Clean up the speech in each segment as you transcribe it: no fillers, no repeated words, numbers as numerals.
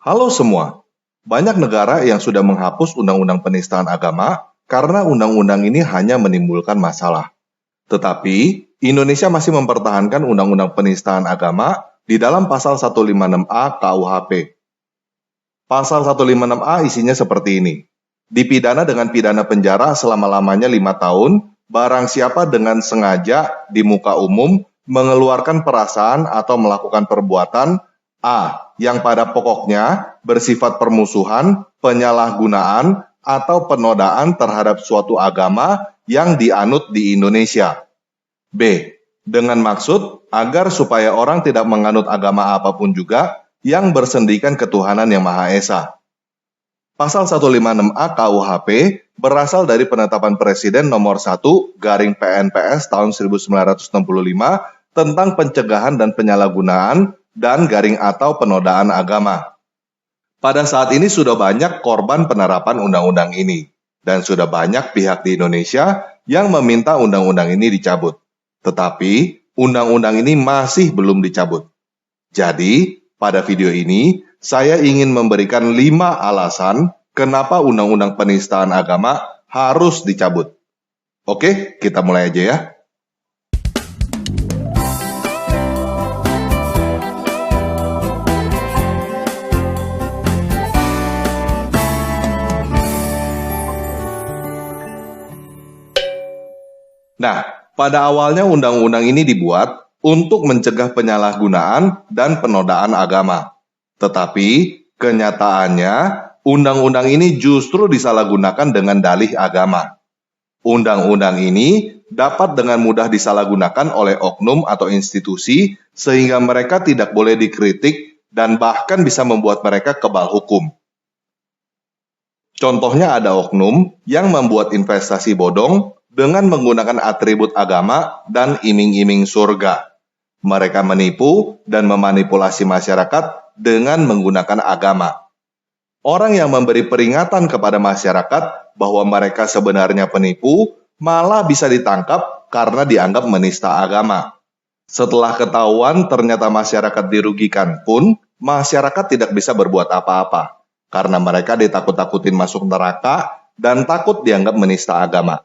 Halo semua, banyak negara yang sudah menghapus undang-undang penistaan agama karena undang-undang ini hanya menimbulkan masalah. Tetapi, Indonesia masih mempertahankan undang-undang penistaan agama di dalam pasal 156A KUHP. Pasal 156A isinya seperti ini. Dipidana dengan pidana penjara selama-lamanya 5 tahun, barang siapa dengan sengaja di muka umum mengeluarkan perasaan atau melakukan perbuatan A. Yang pada pokoknya bersifat permusuhan, penyalahgunaan, atau penodaan terhadap suatu agama yang dianut di Indonesia. B. Dengan maksud agar supaya orang tidak menganut agama apapun juga yang bersendikan ketuhanan yang Maha Esa. Pasal 156A KUHP berasal dari penetapan Presiden nomor 1/PNPS tahun 1965 tentang pencegahan dan penyalahgunaan dan atau penodaan agama. Pada saat ini sudah banyak korban penerapan undang-undang ini, dan sudah banyak pihak di Indonesia yang meminta undang-undang ini dicabut. Tetapi, undang-undang ini masih belum dicabut. Jadi, pada video ini, saya ingin memberikan 5 alasan kenapa undang-undang penistaan agama harus dicabut. Oke, kita mulai aja ya. Nah, pada awalnya undang-undang ini dibuat untuk mencegah penyalahgunaan dan penodaan agama. Tetapi, kenyataannya, undang-undang ini justru disalahgunakan dengan dalih agama. Undang-undang ini dapat dengan mudah disalahgunakan oleh oknum atau institusi sehingga mereka tidak boleh dikritik dan bahkan bisa membuat mereka kebal hukum. Contohnya ada oknum yang membuat investasi bodong dengan menggunakan atribut agama dan iming-iming surga. Mereka menipu dan memanipulasi masyarakat dengan menggunakan agama. Orang yang memberi peringatan kepada masyarakat bahwa mereka sebenarnya penipu malah bisa ditangkap karena dianggap menista agama. Setelah ketahuan ternyata masyarakat dirugikan pun, masyarakat tidak bisa berbuat apa-apa karena mereka ditakut-takutin masuk neraka dan takut dianggap menista agama.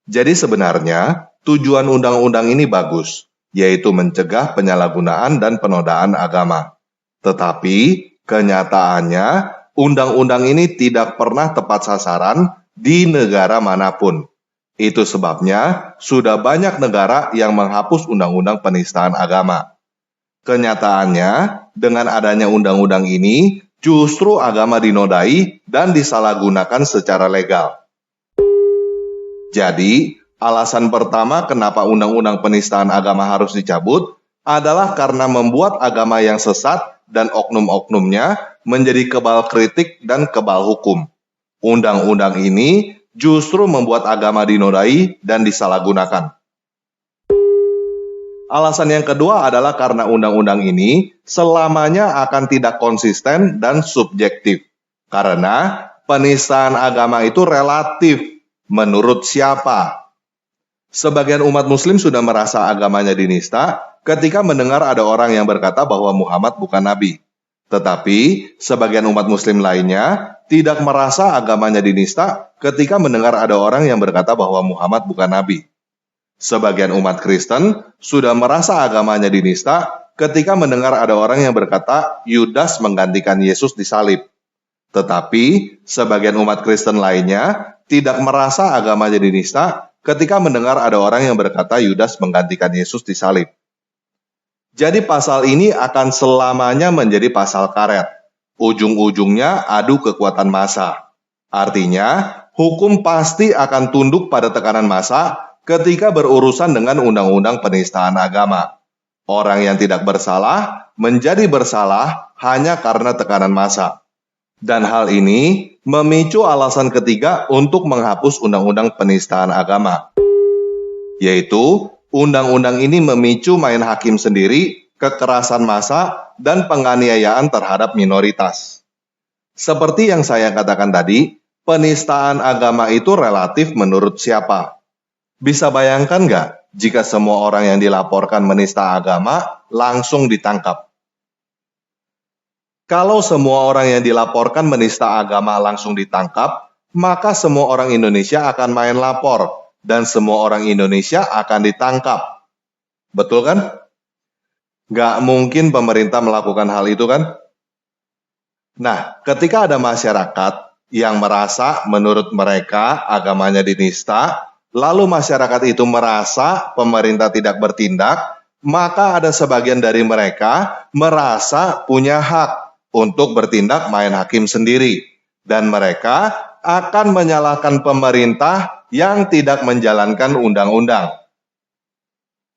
Jadi sebenarnya tujuan undang-undang ini bagus, yaitu mencegah penyalahgunaan dan penodaan agama. Tetapi kenyataannya undang-undang ini tidak pernah tepat sasaran di negara manapun. Itu sebabnya sudah banyak negara yang menghapus undang-undang penistaan agama. Kenyataannya dengan adanya undang-undang ini justru agama dinodai dan disalahgunakan secara legal. Jadi, alasan pertama kenapa undang-undang penistaan agama harus dicabut adalah karena membuat agama yang sesat dan oknum-oknumnya menjadi kebal kritik dan kebal hukum. Undang-undang ini justru membuat agama dinodai dan disalahgunakan. Alasan yang kedua adalah karena undang-undang ini selamanya akan tidak konsisten dan subjektif. Karena penistaan agama itu relatif. Menurut siapa? Sebagian umat muslim sudah merasa agamanya dinista ketika mendengar ada orang yang berkata bahwa Muhammad bukan nabi. Tetapi, sebagian umat muslim lainnya tidak merasa agamanya dinista ketika mendengar ada orang yang berkata bahwa Muhammad bukan nabi. Sebagian umat Kristen sudah merasa agamanya dinista ketika mendengar ada orang yang berkata Yudas menggantikan Yesus di salib. Tetapi, sebagian umat Kristen lainnya tidak merasa agamanya dinista ketika mendengar ada orang yang berkata Yudas menggantikan Yesus di salib. Jadi pasal ini akan selamanya menjadi pasal karet. Ujung-ujungnya adu kekuatan massa. Artinya, hukum pasti akan tunduk pada tekanan massa ketika berurusan dengan undang-undang penistaan agama. Orang yang tidak bersalah menjadi bersalah hanya karena tekanan massa. Dan hal ini memicu alasan ketiga untuk menghapus undang-undang penistaan agama. Yaitu, undang-undang ini memicu main hakim sendiri, kekerasan massa, dan penganiayaan terhadap minoritas. Seperti yang saya katakan tadi, penistaan agama itu relatif menurut siapa? Bisa bayangkan nggak jika semua orang yang dilaporkan menista agama langsung ditangkap? Kalau semua orang yang dilaporkan menista agama langsung ditangkap, maka semua orang Indonesia akan main lapor, dan semua orang Indonesia akan ditangkap. Betul kan? Nggak mungkin pemerintah melakukan hal itu kan? Nah, ketika ada masyarakat yang merasa menurut mereka agamanya dinista, lalu masyarakat itu merasa pemerintah tidak bertindak, maka ada sebagian dari mereka merasa punya hak untuk bertindak main hakim sendiri. Dan mereka akan menyalahkan pemerintah yang tidak menjalankan undang-undang.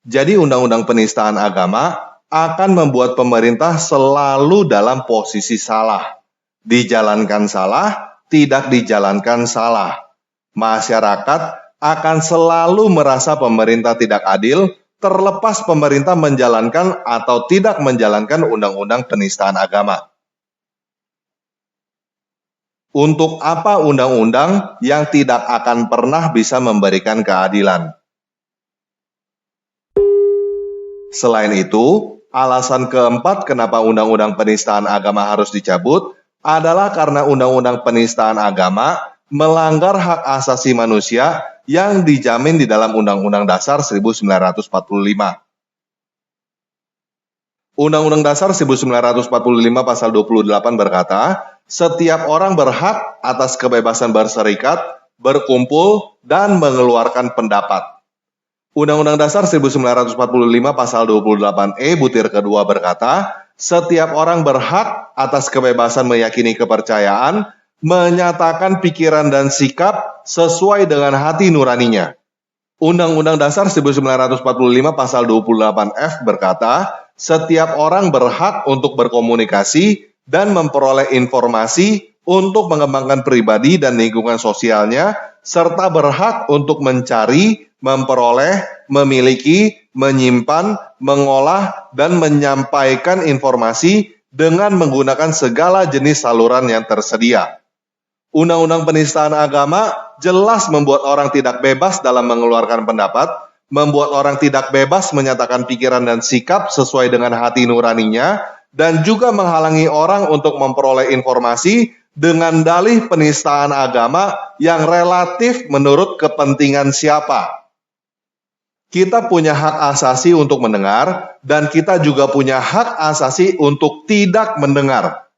Jadi undang-undang penistaan agama akan membuat pemerintah selalu dalam posisi salah. Dijalankan salah, tidak dijalankan salah. Masyarakat akan selalu merasa pemerintah tidak adil, terlepas pemerintah menjalankan atau tidak menjalankan undang-undang penistaan agama. Untuk apa undang-undang yang tidak akan pernah bisa memberikan keadilan? Selain itu, alasan keempat kenapa undang-undang penistaan agama harus dicabut adalah karena undang-undang penistaan agama melanggar hak asasi manusia yang dijamin di dalam Undang-Undang Dasar 1945. Undang-Undang Dasar 1945 pasal 28 berkata, setiap orang berhak atas kebebasan berserikat, berkumpul, dan mengeluarkan pendapat. Undang-Undang Dasar 1945 pasal 28E butir kedua berkata, setiap orang berhak atas kebebasan meyakini kepercayaan, menyatakan pikiran dan sikap sesuai dengan hati nuraninya. Undang-Undang Dasar 1945 pasal 28F berkata, setiap orang berhak untuk berkomunikasi dan memperoleh informasi untuk mengembangkan pribadi dan lingkungan sosialnya, serta berhak untuk mencari, memperoleh, memiliki, menyimpan, mengolah, dan menyampaikan informasi dengan menggunakan segala jenis saluran yang tersedia. Undang-undang penistaan agama jelas membuat orang tidak bebas dalam mengeluarkan pendapat, membuat orang tidak bebas menyatakan pikiran dan sikap sesuai dengan hati nuraninya, dan juga menghalangi orang untuk memperoleh informasi dengan dalih penistaan agama yang relatif menurut kepentingan siapa. Kita punya hak asasi untuk mendengar, dan kita juga punya hak asasi untuk tidak mendengar.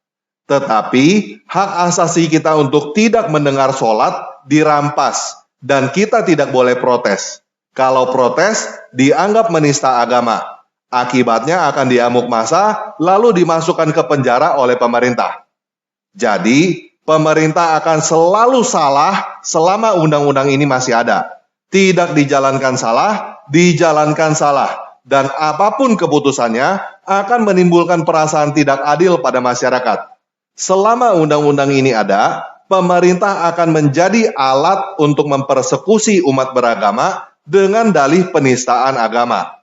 Tetapi, hak asasi kita untuk tidak mendengar sholat dirampas, dan kita tidak boleh protes. Kalau protes, dianggap menista agama. Akibatnya akan diamuk massa, lalu dimasukkan ke penjara oleh pemerintah. Jadi, pemerintah akan selalu salah selama undang-undang ini masih ada. Tidak dijalankan salah, dijalankan salah. Dan apapun keputusannya akan menimbulkan perasaan tidak adil pada masyarakat. Selama undang-undang ini ada, pemerintah akan menjadi alat untuk mempersekusi umat beragama dengan dalih penistaan agama.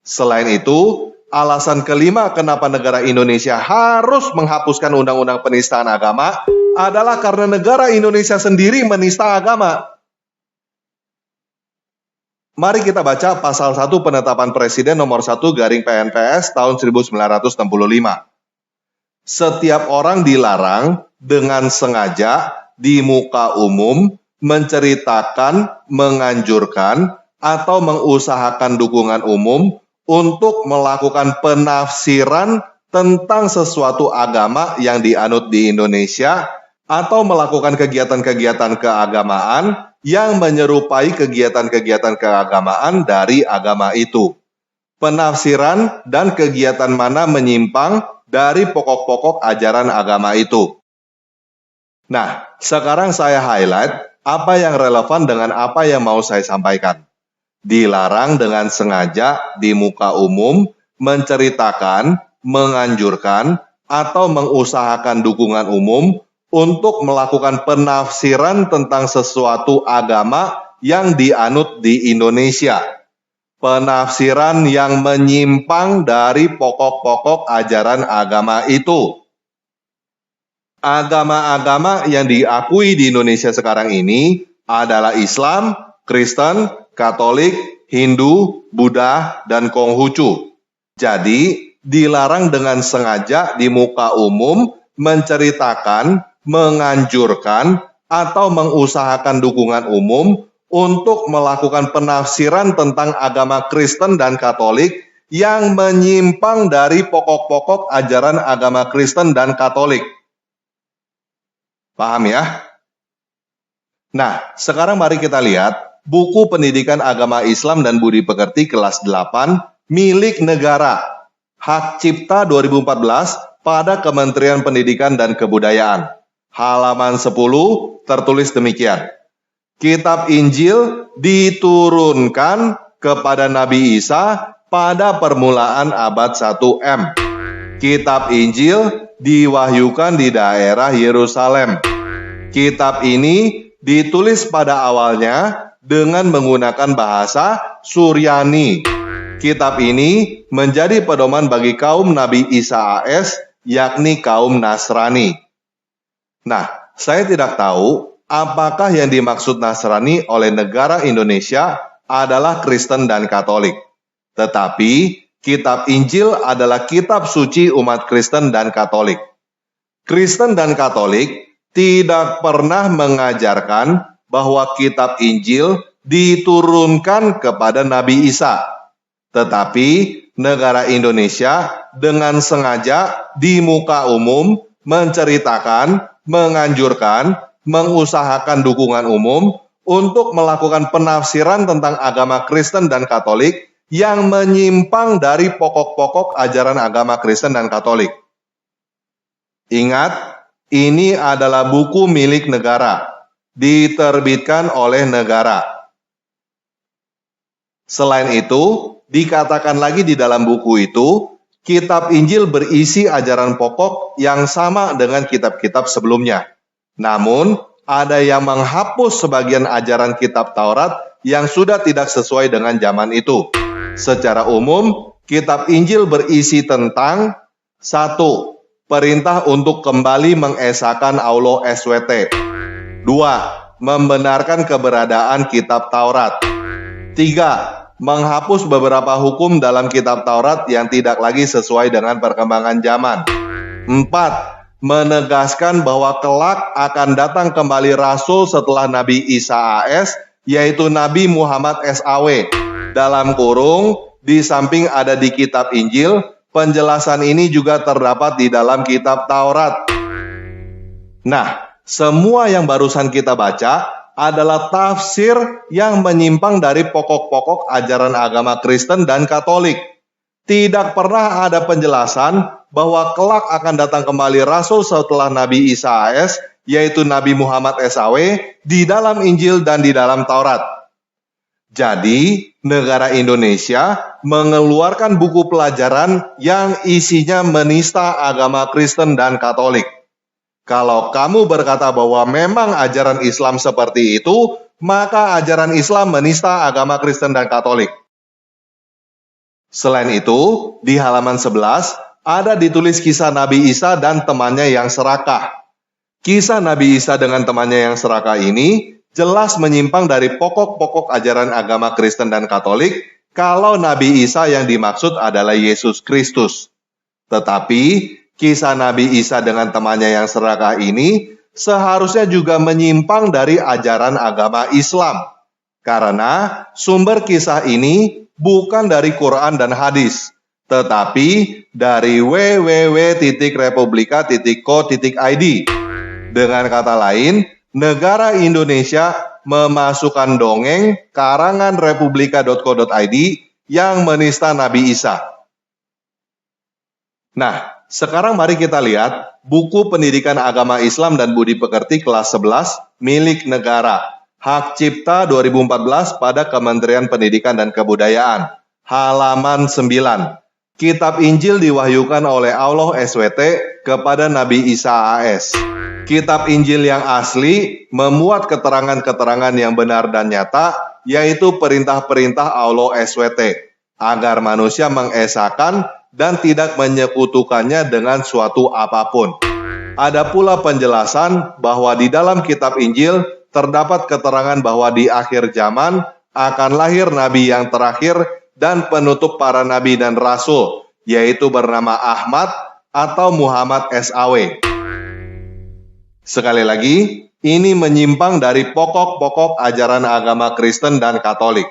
Selain itu, alasan kelima kenapa negara Indonesia harus menghapuskan undang-undang penistaan agama adalah karena negara Indonesia sendiri menista agama. Mari kita baca pasal 1 penetapan Presiden nomor 1 garing PNPS tahun 1965. Setiap orang dilarang dengan sengaja di muka umum menceritakan, menganjurkan, atau mengusahakan dukungan umum untuk melakukan penafsiran tentang sesuatu agama yang dianut di Indonesia atau melakukan kegiatan-kegiatan keagamaan yang menyerupai kegiatan-kegiatan keagamaan dari agama itu. Penafsiran dan kegiatan mana menyimpang dari pokok-pokok ajaran agama itu. Nah, sekarang saya highlight apa yang relevan dengan apa yang mau saya sampaikan. Dilarang dengan sengaja di muka umum menceritakan, menganjurkan, atau mengusahakan dukungan umum untuk melakukan penafsiran tentang sesuatu agama yang dianut di Indonesia. Penafsiran yang menyimpang dari pokok-pokok ajaran agama itu. Agama-agama yang diakui di Indonesia sekarang ini adalah Islam, Kristen, Katolik, Hindu, Buddha, dan Konghucu. Jadi, dilarang dengan sengaja di muka umum menceritakan, menganjurkan, atau mengusahakan dukungan umum untuk melakukan penafsiran tentang agama Kristen dan Katolik yang menyimpang dari pokok-pokok ajaran agama Kristen dan Katolik. Paham ya? Nah, sekarang mari kita lihat buku Pendidikan Agama Islam dan Budi Pekerti kelas 8 milik negara. Hak Cipta 2014 pada Kementerian Pendidikan dan Kebudayaan. Halaman 10 tertulis demikian. Kitab Injil diturunkan kepada Nabi Isa pada permulaan abad 1 M. Kitab Injil diwahyukan di daerah Yerusalem. Kitab ini ditulis pada awalnya dengan menggunakan bahasa Suryani. Kitab ini menjadi pedoman bagi kaum Nabi Isa AS, yakni kaum Nasrani. Nah, saya tidak tahu apakah yang dimaksud Nasrani oleh negara Indonesia adalah Kristen dan Katolik. Tetapi, Kitab Injil adalah kitab suci umat Kristen dan Katolik. Kristen dan Katolik tidak pernah mengajarkan bahwa kitab Injil diturunkan kepada Nabi Isa. Tetapi negara Indonesia dengan sengaja di muka umum menceritakan, menganjurkan, mengusahakan dukungan umum untuk melakukan penafsiran tentang agama Kristen dan Katolik yang menyimpang dari pokok-pokok ajaran agama Kristen dan Katolik. Ingat, ini adalah buku milik negara, diterbitkan oleh negara. Selain itu, dikatakan lagi di dalam buku itu, kitab Injil berisi ajaran pokok yang sama dengan kitab-kitab sebelumnya. Namun, ada yang menghapus sebagian ajaran kitab Taurat yang sudah tidak sesuai dengan zaman itu. Secara umum, kitab Injil berisi tentang 1. Perintah untuk kembali mengesahkan Allah SWT. 2. Membenarkan keberadaan kitab Taurat. 3. Menghapus beberapa hukum dalam kitab Taurat yang tidak lagi sesuai dengan perkembangan zaman. 4. Menegaskan bahwa kelak akan datang kembali Rasul setelah Nabi Isa AS, yaitu Nabi Muhammad SAW. Dalam kurung, di samping ada di kitab Injil, penjelasan ini juga terdapat di dalam kitab Taurat. Nah, semua yang barusan kita baca adalah tafsir yang menyimpang dari pokok-pokok ajaran agama Kristen dan Katolik. Tidak pernah ada penjelasan bahwa kelak akan datang kembali Rasul setelah Nabi Isa AS, yaitu Nabi Muhammad SAW, di dalam Injil dan di dalam Taurat. Jadi, negara Indonesia mengeluarkan buku pelajaran yang isinya menista agama Kristen dan Katolik. Kalau kamu berkata bahwa memang ajaran Islam seperti itu, maka ajaran Islam menista agama Kristen dan Katolik. Selain itu, di halaman 11, ada ditulis kisah Nabi Isa dan temannya yang serakah. Kisah Nabi Isa dengan temannya yang serakah ini jelas menyimpang dari pokok-pokok ajaran agama Kristen dan Katolik kalau Nabi Isa yang dimaksud adalah Yesus Kristus. Tetapi, kisah Nabi Isa dengan temannya yang serakah ini seharusnya juga menyimpang dari ajaran agama Islam. Karena sumber kisah ini bukan dari Quran dan hadis, tetapi dari www.republika.co.id. Dengan kata lain, negara Indonesia memasukkan dongeng karangan republika.co.id yang menista Nabi Isa. Nah, sekarang mari kita lihat buku Pendidikan Agama Islam dan Budi Pekerti kelas 11 milik negara. Hak Cipta 2014 pada Kementerian Pendidikan dan Kebudayaan. Halaman 9. Kitab Injil diwahyukan oleh Allah SWT kepada Nabi Isa AS. Kitab Injil yang asli memuat keterangan-keterangan yang benar dan nyata, yaitu perintah-perintah Allah SWT, agar manusia mengesahkan dan tidak menyekutukannya dengan suatu apapun. Ada pula penjelasan bahwa di dalam kitab Injil terdapat keterangan bahwa di akhir zaman akan lahir nabi yang terakhir dan penutup para nabi dan rasul, yaitu bernama Ahmad atau Muhammad SAW. Sekali lagi, ini menyimpang dari pokok-pokok ajaran agama Kristen dan Katolik.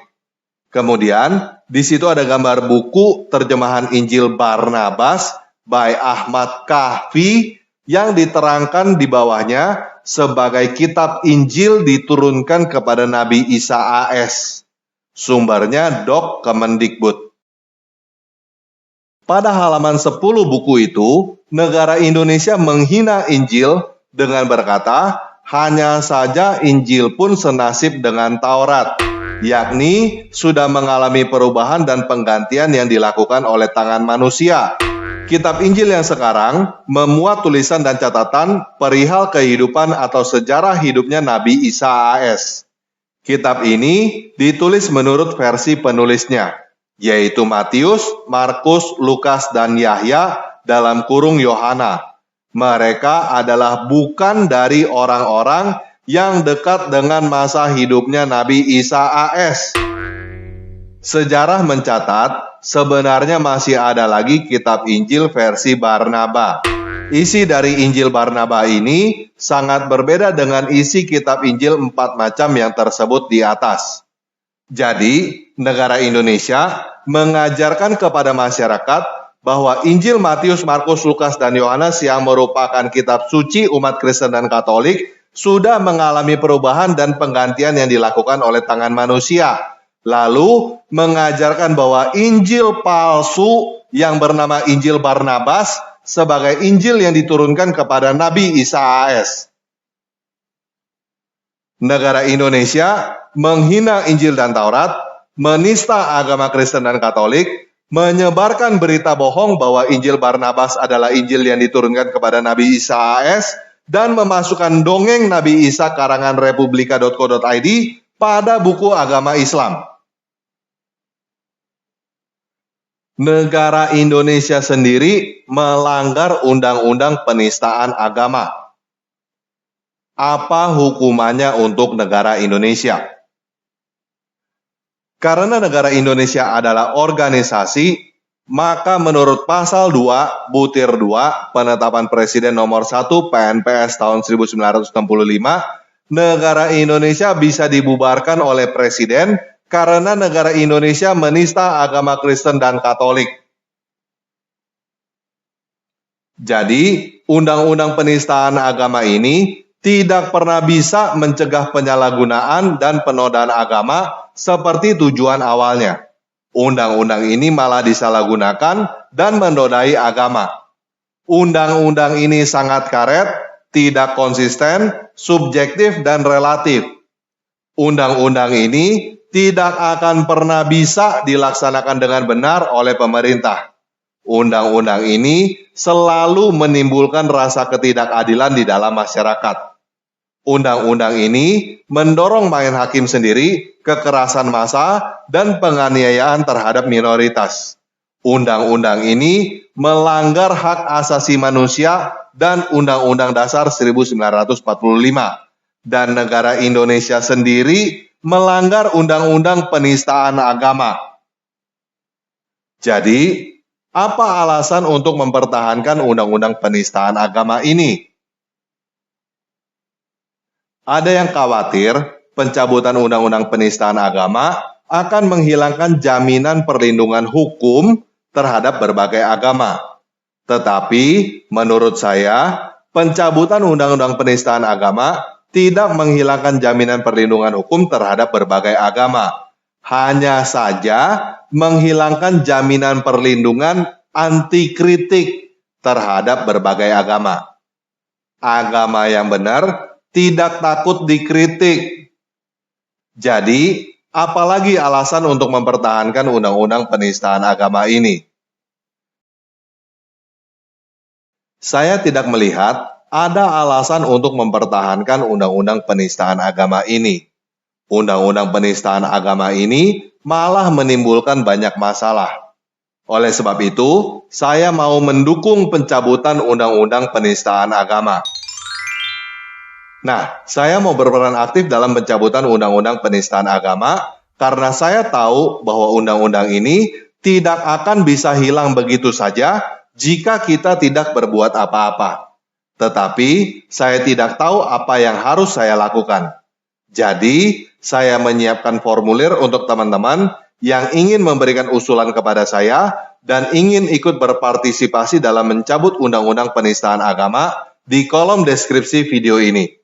Kemudian, di situ ada gambar buku terjemahan Injil Barnabas by Ahmad Kahfi yang diterangkan di bawahnya sebagai kitab Injil diturunkan kepada Nabi Isa AS. Sumbernya Dok Kemendikbud. Pada halaman 10 buku itu, negara Indonesia menghina Injil dengan berkata, hanya saja Injil pun senasib dengan Taurat, yakni sudah mengalami perubahan dan penggantian yang dilakukan oleh tangan manusia. Kitab Injil yang sekarang memuat tulisan dan catatan perihal kehidupan atau sejarah hidupnya Nabi Isa AS. Kitab ini ditulis menurut versi penulisnya, yaitu Matius, Markus, Lukas, dan Yahya dalam kurung Yohana. Mereka adalah bukan dari orang-orang yang dekat dengan masa hidupnya Nabi Isa AS. Sejarah mencatat, sebenarnya masih ada lagi kitab Injil versi Barnaba. Isi dari Injil Barnaba ini sangat berbeda dengan isi kitab Injil 4 macam yang tersebut di atas. Jadi, negara Indonesia mengajarkan kepada masyarakat bahwa Injil Matius, Markus, Lukas, dan Yohanes yang merupakan kitab suci umat Kristen dan Katolik sudah mengalami perubahan dan penggantian yang dilakukan oleh tangan manusia. Lalu mengajarkan bahwa Injil palsu yang bernama Injil Barnabas sebagai Injil yang diturunkan kepada Nabi Isa AS. Negara Indonesia menghina Injil dan Taurat, menista agama Kristen dan Katolik, menyebarkan berita bohong bahwa Injil Barnabas adalah Injil yang diturunkan kepada Nabi Isa AS, dan memasukkan dongeng Nabi Isa karangan republika.co.id pada buku agama Islam. Negara Indonesia sendiri melanggar undang-undang penistaan agama. Apa hukumannya untuk negara Indonesia? Karena negara Indonesia adalah organisasi, maka menurut pasal 2, butir 2, penetapan Presiden nomor 1 PNPS tahun 1965, negara Indonesia bisa dibubarkan oleh Presiden karena negara Indonesia menista agama Kristen dan Katolik. Jadi, undang-undang penistaan agama ini tidak pernah bisa mencegah penyalahgunaan dan penodaan agama seperti tujuan awalnya. Undang-undang ini malah disalahgunakan dan menodai agama. Undang-undang ini sangat karet, tidak konsisten, subjektif, dan relatif. Undang-undang ini tidak akan pernah bisa dilaksanakan dengan benar oleh pemerintah. Undang-undang ini selalu menimbulkan rasa ketidakadilan di dalam masyarakat. Undang-undang ini mendorong main hakim sendiri, kekerasan massa, dan penganiayaan terhadap minoritas. Undang-undang ini melanggar hak asasi manusia dan Undang-Undang Dasar 1945. Dan negara Indonesia sendiri melanggar Undang-Undang Penistaan Agama. Jadi, apa alasan untuk mempertahankan Undang-Undang Penistaan Agama ini? Ada yang khawatir pencabutan Undang-Undang Penistaan Agama akan menghilangkan jaminan perlindungan hukum terhadap berbagai agama. Tetapi, menurut saya, pencabutan Undang-Undang Penistaan Agama tidak menghilangkan jaminan perlindungan hukum terhadap berbagai agama. Hanya saja menghilangkan jaminan perlindungan anti kritik terhadap berbagai agama. Agama yang benar tidak takut dikritik. Jadi, apalagi alasan untuk mempertahankan Undang-Undang Penistaan Agama ini? Saya tidak melihat ada alasan untuk mempertahankan Undang-Undang Penistaan Agama ini. Undang-Undang Penistaan Agama ini malah menimbulkan banyak masalah. Oleh sebab itu, saya mau mendukung pencabutan Undang-Undang Penistaan Agama. Nah, saya mau berperan aktif dalam pencabutan Undang-Undang Penistaan Agama karena saya tahu bahwa undang-undang ini tidak akan bisa hilang begitu saja jika kita tidak berbuat apa-apa. Tetapi saya tidak tahu apa yang harus saya lakukan. Jadi, saya menyiapkan formulir untuk teman-teman yang ingin memberikan usulan kepada saya dan ingin ikut berpartisipasi dalam mencabut undang-undang penistaan agama di kolom deskripsi video ini.